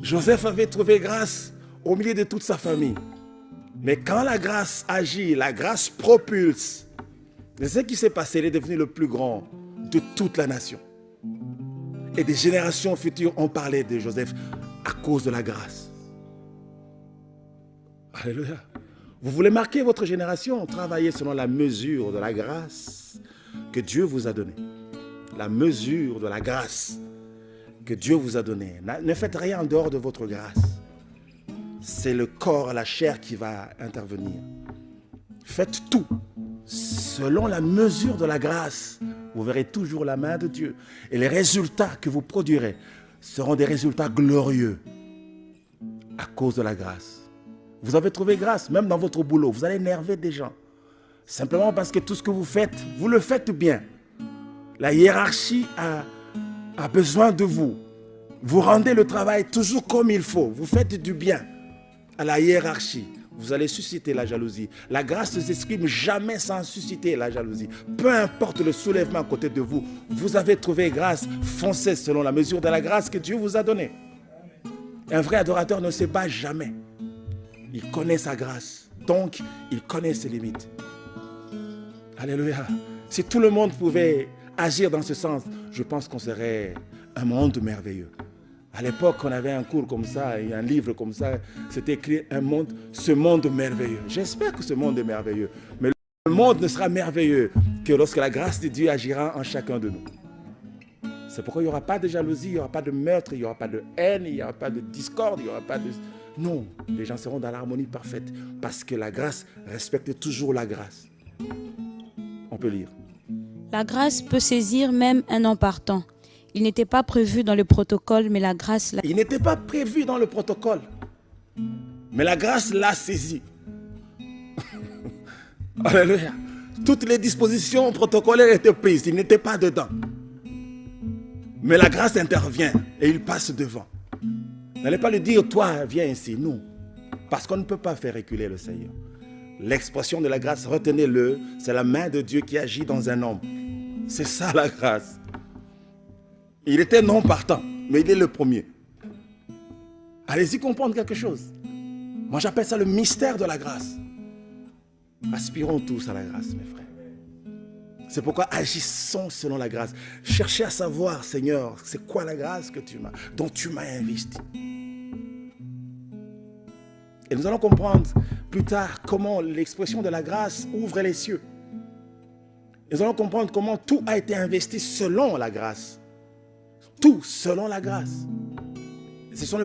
Joseph avait trouvé grâce au milieu de toute sa famille. Mais quand la grâce agit, la grâce propulse. C'est ce qui s'est passé, il est devenu le plus grand de toute la nation. Et des générations futures ont parlé de Joseph à cause de la grâce. Alléluia. Vous voulez marquer votre génération, travaillez selon la mesure de la grâce que Dieu vous a donnée. La mesure de la grâce que Dieu vous a donnée. Ne faites rien en dehors de votre grâce. C'est le corps, la chair qui va intervenir. Faites tout selon la mesure de la grâce. Vous verrez toujours la main de Dieu. Et les résultats que vous produirez seront des résultats glorieux à cause de la grâce. Vous avez trouvé grâce, même dans votre boulot. Vous allez énerver des gens. Simplement parce que tout ce que vous faites, vous le faites bien. La hiérarchie a besoin de vous. Vous rendez le travail toujours comme il faut. Vous faites du bien à la hiérarchie. Vous allez susciter la jalousie. La grâce ne s'exprime jamais sans susciter la jalousie. Peu importe le soulèvement à côté de vous, vous avez trouvé grâce. Foncez selon la mesure de la grâce que Dieu vous a donnée. Un vrai adorateur ne se bat jamais. Il connaît sa grâce. Donc, il connaît ses limites. Alléluia. Si tout le monde pouvait agir dans ce sens, je pense qu'on serait un monde merveilleux. À l'époque, on avait un cours comme ça, et un livre comme ça, c'était écrit ce monde merveilleux. J'espère que ce monde est merveilleux. Mais le monde ne sera merveilleux que lorsque la grâce de Dieu agira en chacun de nous. C'est pourquoi il n'y aura pas de jalousie, il n'y aura pas de meurtre, il n'y aura pas de haine, il n'y aura pas de discorde, il n'y aura pas de... Non, les gens seront dans l'harmonie parfaite parce que la grâce respecte toujours la grâce. On peut lire. La grâce peut saisir même un en partant. Il n'était pas prévu dans le protocole, mais la grâce l'a... Il n'était pas prévu dans le protocole, mais la grâce l'a saisi. Alléluia. Toutes les dispositions protocolaires étaient prises, il n'était pas dedans. Mais la grâce intervient et il passe devant. N'allez pas lui dire, toi, viens ici. Non, parce qu'on ne peut pas faire reculer le Seigneur. L'expression de la grâce, retenez-le, c'est la main de Dieu qui agit dans un homme. C'est ça la grâce. Il était non partant, mais il est le premier. Allez-y comprendre quelque chose. Moi, j'appelle ça le mystère de la grâce. Aspirons tous à la grâce, mes frères. C'est pourquoi agissons selon la grâce. Cherchez à savoir, Seigneur, c'est quoi la grâce dont tu m'as investi. Et nous allons comprendre plus tard comment l'expression de la grâce ouvre les cieux. Nous allons comprendre comment tout a été investi selon la grâce. Tout selon la grâce. Ce sont